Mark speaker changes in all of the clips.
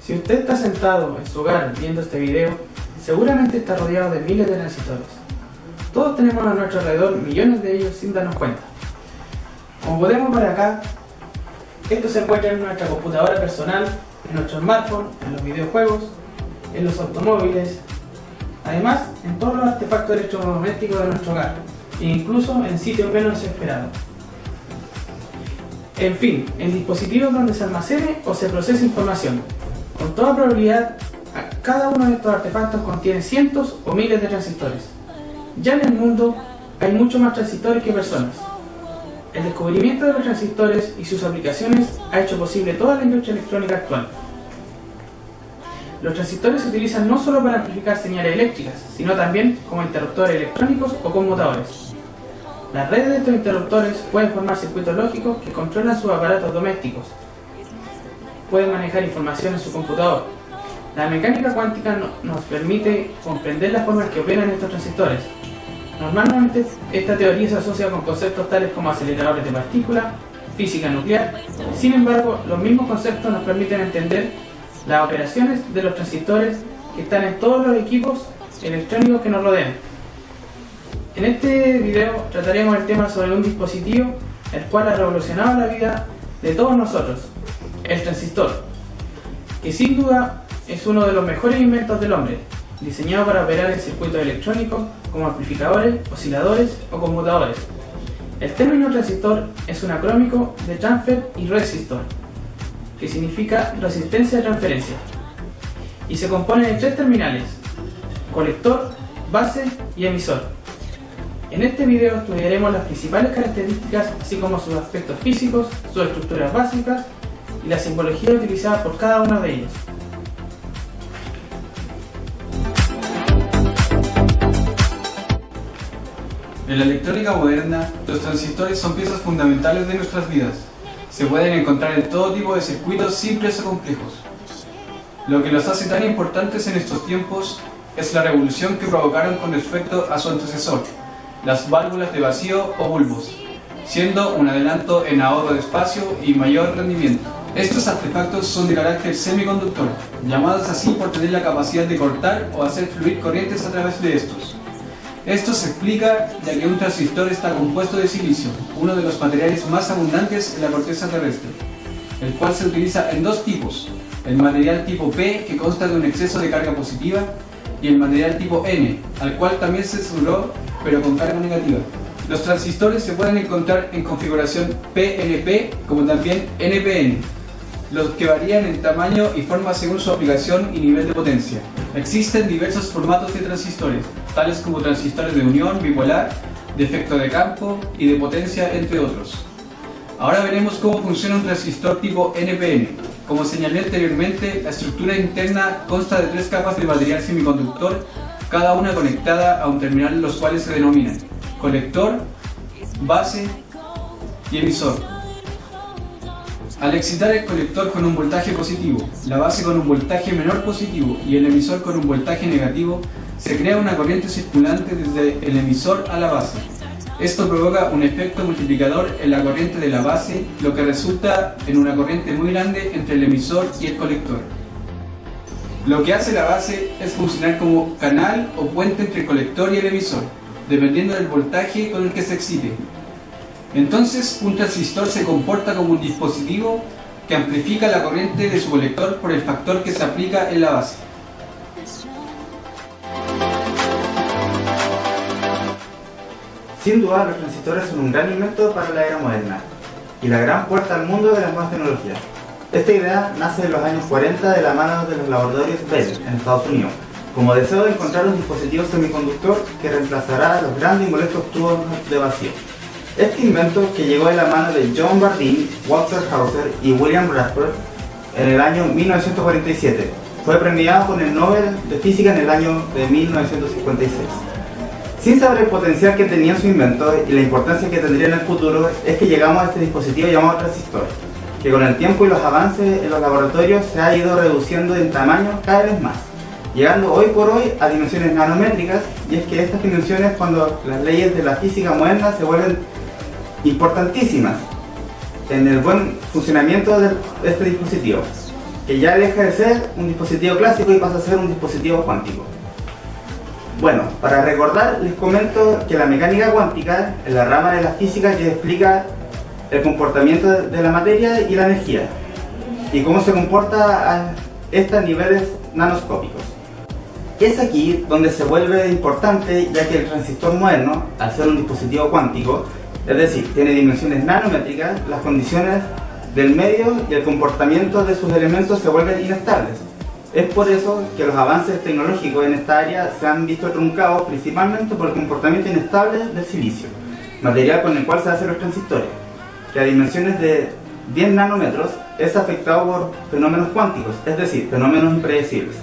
Speaker 1: Si usted está sentado en su hogar viendo este video, seguramente está rodeado de miles de transistores. Todos tenemos a nuestro alrededor millones de ellos sin darnos cuenta. Como podemos ver acá, esto se encuentra en nuestra computadora personal, en nuestro smartphone, en los videojuegos, en los automóviles, además en todos los artefactos electrodomésticos de nuestro hogar, e incluso en sitios menos esperados. En fin, en dispositivos donde se almacene o se procesa información. Con toda probabilidad, cada uno de estos artefactos contiene cientos o miles de transistores. Ya en el mundo hay muchos más transistores que personas. El descubrimiento de los transistores y sus aplicaciones ha hecho posible toda la industria electrónica actual. Los transistores se utilizan no solo para amplificar señales eléctricas, sino también como interruptores electrónicos o conmutadores. Las redes de estos interruptores pueden formar circuitos lógicos que controlan sus aparatos domésticos. Pueden manejar información en su computador. La mecánica cuántica nos permite comprender las formas que operan estos transistores. Normalmente esta teoría se asocia con conceptos tales como aceleradores de partículas, física nuclear. Sin embargo, los mismos conceptos nos permiten entender las operaciones de los transistores que están en todos los equipos electrónicos que nos rodean. En este video trataremos el tema sobre un dispositivo el cual ha revolucionado la vida de todos nosotros, el transistor, que sin duda es uno de los mejores inventos del hombre, diseñado para operar en circuitos electrónicos como amplificadores, osciladores o conmutadores. El término transistor es un acrónimo de transfer y resistor, que significa resistencia de transferencia, y se compone de tres terminales: colector, base y emisor. En este video estudiaremos las principales características, así como sus aspectos físicos, sus estructuras básicas y la simbología utilizada por cada uno de ellos.
Speaker 2: En la electrónica moderna, los transistores son piezas fundamentales de nuestras vidas. Se pueden encontrar en todo tipo de circuitos simples o complejos. Lo que los hace tan importantes en estos tiempos es la revolución que provocaron con respecto a su antecesor, las válvulas de vacío o bulbos, siendo un adelanto en ahorro de espacio y mayor rendimiento. Estos artefactos son de carácter semiconductor, llamados así por tener la capacidad de cortar o hacer fluir corrientes a través de estos. Esto se explica ya que un transistor está compuesto de silicio, uno de los materiales más abundantes en la corteza terrestre, el cual se utiliza en dos tipos: el material tipo P, que consta de un exceso de carga positiva, y el material tipo N, al cual también se soldó, pero con carga negativa. Los transistores se pueden encontrar en configuración PNP como también NPN, los que varían en tamaño y forma según su aplicación y nivel de potencia. Existen diversos formatos de transistores, tales como transistores de unión bipolar, de efecto de campo y de potencia, entre otros. Ahora veremos cómo funciona un transistor tipo NPN. Como señalé anteriormente, la estructura interna consta de tres capas de material semiconductor, cada una conectada a un terminal, los cuales se denominan colector, base y emisor. Al excitar el colector con un voltaje positivo, la base con un voltaje menor positivo y el emisor con un voltaje negativo, se crea una corriente circulante desde el emisor a la base. Esto provoca un efecto multiplicador en la corriente de la base, lo que resulta en una corriente muy grande entre el emisor y el colector. Lo que hace la base es funcionar como canal o puente entre el colector y el emisor, dependiendo del voltaje con el que se excite. Entonces, un transistor se comporta como un dispositivo que amplifica la corriente de su colector por el factor que se aplica en la base.
Speaker 3: Sin duda, los transistores son un gran invento para la era moderna y la gran puerta al mundo de las nuevas tecnologías. Esta idea nace en los años 40 de la mano de los laboratorios Bell en Estados Unidos, como deseo de encontrar un dispositivo semiconductor que reemplazará los grandes y molestos tubos de vacío. Este invento, que llegó de la mano de John Bardeen, Walter Hauser y William Rutherford en el año 1947, fue premiado con el Nobel de Física en el año de 1956. Sin saber el potencial que tenía su invento y la importancia que tendría en el futuro, es que llegamos a este dispositivo llamado transistor, que con el tiempo y los avances en los laboratorios se ha ido reduciendo en tamaño cada vez más, llegando hoy por hoy a dimensiones nanométricas. Y es que estas dimensiones, cuando las leyes de la física moderna se vuelven importantísimas en el buen funcionamiento de este dispositivo. que ya deja de ser un dispositivo clásico y pasa a ser un dispositivo cuántico. Bueno, para recordar les comento que la mecánica cuántica es la rama de la física que explica el comportamiento de la materia y la energía y cómo se comporta a estos niveles nanoscópicos. Es aquí donde se vuelve importante, ya que el transistor moderno, al ser un dispositivo cuántico, es decir, tiene dimensiones nanométricas, las condiciones del medio y el comportamiento de sus elementos se vuelven inestables. Es por eso que los avances tecnológicos en esta área se han visto truncados principalmente por el comportamiento inestable del silicio, material con el cual se hacen los transistores, que a dimensiones de 10 nanómetros es afectado por fenómenos cuánticos, es decir, fenómenos impredecibles.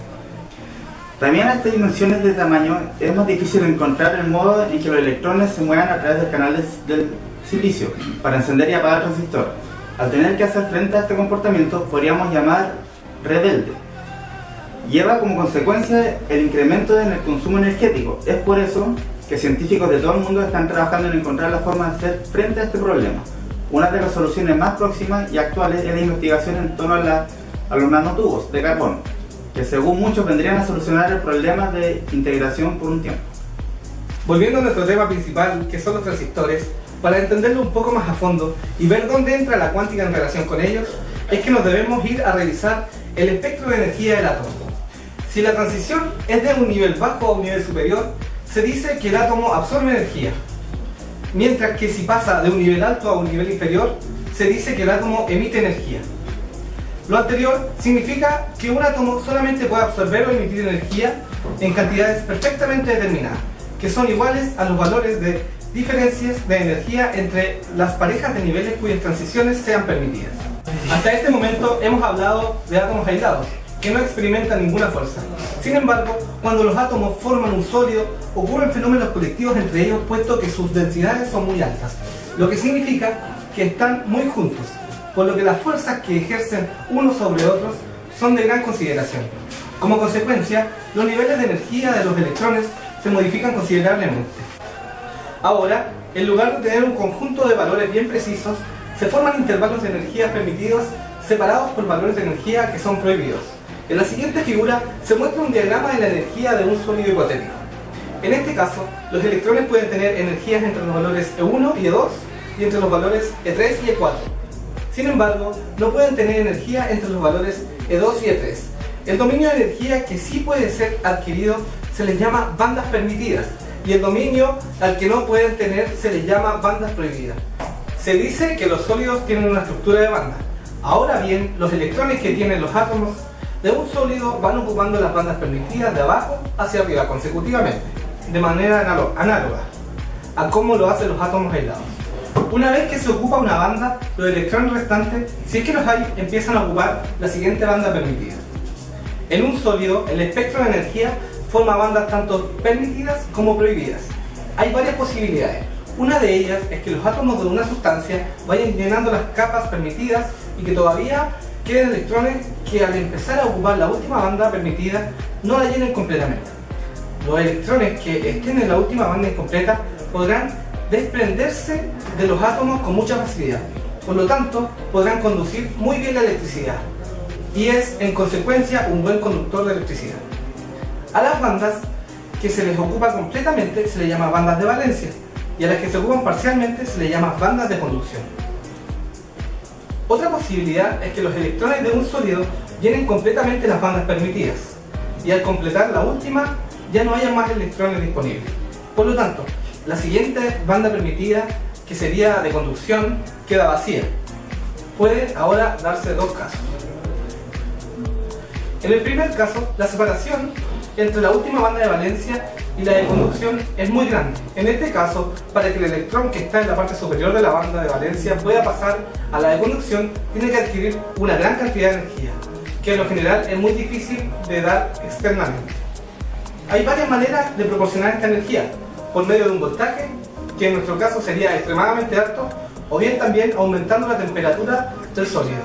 Speaker 3: También a estas dimensiones de tamaño es más difícil encontrar el modo en que los electrones se muevan a través del canal del silicio para encender y apagar el transistor. Al tener que hacer frente a este comportamiento, podríamos llamar rebelde. Lleva como consecuencia el incremento en el consumo energético. Es por eso que científicos de todo el mundo están trabajando en encontrar la forma de hacer frente a este problema. Una de las soluciones más próximas y actuales es la investigación en torno a los nanotubos de carbono, que según muchos vendrían a solucionar el problema de integración por un tiempo.
Speaker 4: Volviendo a nuestro tema principal, que son los transistores, para entenderlo un poco más a fondo y ver dónde entra la cuántica en relación con ellos, es que nos debemos ir a revisar el espectro de energía del átomo. Si la transición es de un nivel bajo a un nivel superior, se dice que el átomo absorbe energía, mientras que si pasa de un nivel alto a un nivel inferior, se dice que el átomo emite energía. Lo anterior significa que un átomo solamente puede absorber o emitir energía en cantidades perfectamente determinadas, que son iguales a los valores de diferencias de energía entre las parejas de niveles cuyas transiciones sean permitidas. Hasta este momento hemos hablado de átomos aislados, que no experimentan ninguna fuerza. Sin embargo, cuando los átomos forman un sólido, ocurren fenómenos colectivos entre ellos, puesto que sus densidades son muy altas, lo que significa que están muy juntos, por lo que las fuerzas que ejercen unos sobre otros son de gran consideración. Como consecuencia, los niveles de energía de los electrones se modifican considerablemente. Ahora, en lugar de tener un conjunto de valores bien precisos, se forman intervalos de energía permitidos separados por valores de energía que son prohibidos. En la siguiente figura se muestra un diagrama de la energía de un sólido hipotético. En este caso, los electrones pueden tener energías entre los valores E1 y E2 y entre los valores E3 y E4. Sin embargo, no pueden tener energía entre los valores E2 y E3. El dominio de energía que sí puede ser adquirido se les llama bandas permitidas, y el dominio al que no pueden tener se les llama bandas prohibidas. Se dice que los sólidos tienen una estructura de banda. Ahora bien, los electrones que tienen los átomos de un sólido van ocupando las bandas permitidas de abajo hacia arriba consecutivamente, de manera análoga a cómo lo hacen los átomos aislados. Una vez que se ocupa una banda, los electrones restantes, si es que los hay, empiezan a ocupar la siguiente banda permitida. En un sólido, el espectro de energía forma bandas tanto permitidas como prohibidas. Hay varias posibilidades. Una de ellas es que los átomos de una sustancia vayan llenando las capas permitidas y que todavía queden electrones que al empezar a ocupar la última banda permitida no la llenen completamente. Los electrones que estén en la última banda incompleta podrán desprenderse de los átomos con mucha facilidad, por lo tanto podrán conducir muy bien la electricidad y es en consecuencia un buen conductor de electricidad. A las bandas que se les ocupa completamente se les llama bandas de valencia y a las que se ocupan parcialmente se les llama bandas de conducción. Otra posibilidad es que los electrones de un sólido llenen completamente las bandas permitidas y al completar la última ya no haya más electrones disponibles. Por lo tanto, la siguiente banda permitida, que sería de conducción, queda vacía. Puede ahora darse dos casos. En el primer caso, la separación entre la última banda de valencia y la de conducción es muy grande. En este caso, para que el electrón que está en la parte superior de la banda de valencia pueda pasar a la de conducción, tiene que adquirir una gran cantidad de energía, que en lo general es muy difícil de dar externamente. Hay varias maneras de proporcionar esta energía, por medio de un voltaje, que en nuestro caso sería extremadamente alto, o bien también aumentando la temperatura del sólido,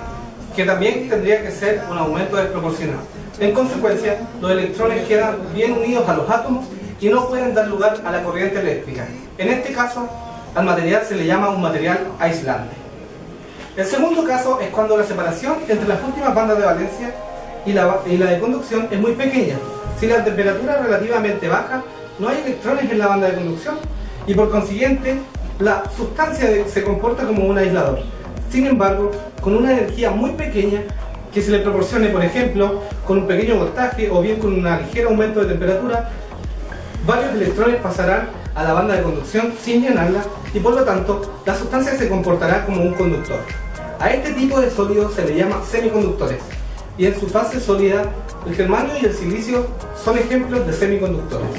Speaker 4: que también tendría que ser un aumento desproporcionado. En consecuencia, los electrones quedan bien unidos a los átomos y no pueden dar lugar a la corriente eléctrica. En este caso, al material se le llama un material aislante. El segundo caso es cuando la separación entre las últimas bandas de valencia y la de conducción es muy pequeña. Si la temperatura es relativamente baja, no hay electrones en la banda de conducción y por consiguiente la sustancia se comporta como un aislador. Sin embargo, con una energía muy pequeña que se le proporcione, por ejemplo, con un pequeño voltaje o bien con un ligero aumento de temperatura, varios electrones pasarán a la banda de conducción sin llenarla y por lo tanto la sustancia se comportará como un conductor. A este tipo de sólidos se le llama semiconductores y en su fase sólida el germanio y el silicio son ejemplos de semiconductores.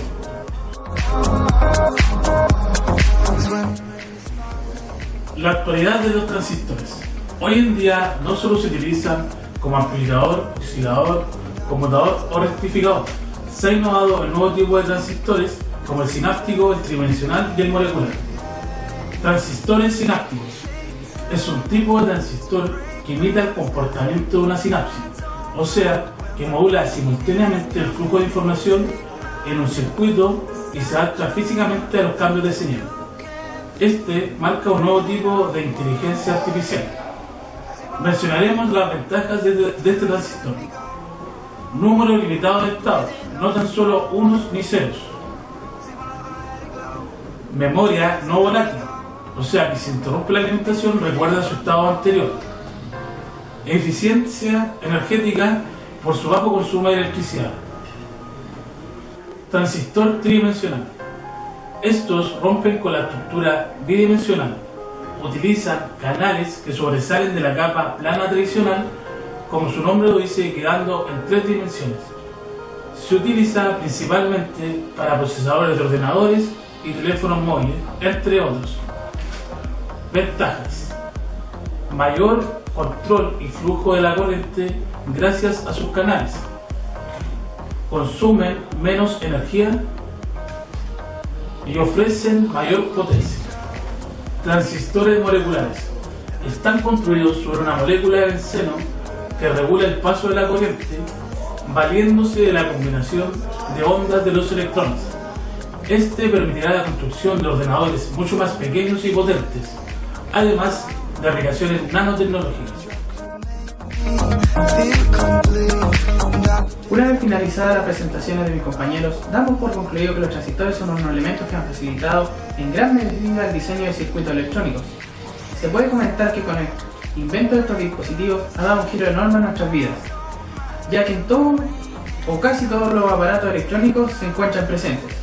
Speaker 5: La actualidad de los transistores. Hoy en día no solo se utilizan como amplificador, oscilador, conmutador o rectificador. Se ha innovado el nuevo tipo de transistores como el sináptico, el tridimensional y el molecular. Transistores sinápticos. Es un tipo de transistor que imita el comportamiento de una sinapsis, o sea, que modula simultáneamente el flujo de información en un circuito y se adapta físicamente a los cambios de señal. Este marca un nuevo tipo de inteligencia artificial. Mencionaremos las ventajas de este transistor. Número limitado de estados, no tan solo unos ni ceros. Memoria no volátil, o sea que si interrumpe la alimentación recuerda su estado anterior. Eficiencia energética por su bajo consumo de electricidad. Transistor tridimensional. Estos rompen con la estructura bidimensional. Utilizan canales que sobresalen de la capa plana tradicional, como su nombre lo dice, quedando en 3 dimensiones. Se utiliza principalmente para procesadores de ordenadores y teléfonos móviles, entre otros. Ventajas: mayor control y flujo de la corriente gracias a sus canales. Consumen menos energía y ofrecen mayor potencia. Transistores moleculares. Están construidos sobre una molécula de benceno que regula el paso de la corriente, valiéndose de la combinación de ondas de los electrones. Este permitirá la construcción de ordenadores mucho más pequeños y potentes, además de aplicaciones nanotecnológicas.
Speaker 1: Una vez finalizadas las presentaciones de mis compañeros, damos por concluido que los transistores son unos elementos que han facilitado en gran medida el diseño de circuitos electrónicos. Se puede comentar que con el invento de estos dispositivos ha dado un giro enorme a nuestras vidas, ya que en todo o casi todos los aparatos electrónicos se encuentran presentes.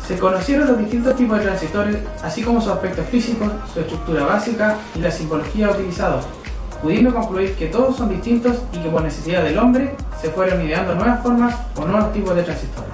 Speaker 1: Se conocieron los distintos tipos de transistores, así como sus aspectos físicos, su estructura básica y la simbología utilizada, pudiendo concluir que todos son distintos y que por necesidad del hombre se fueron ideando nuevas formas o nuevos tipos de transistores.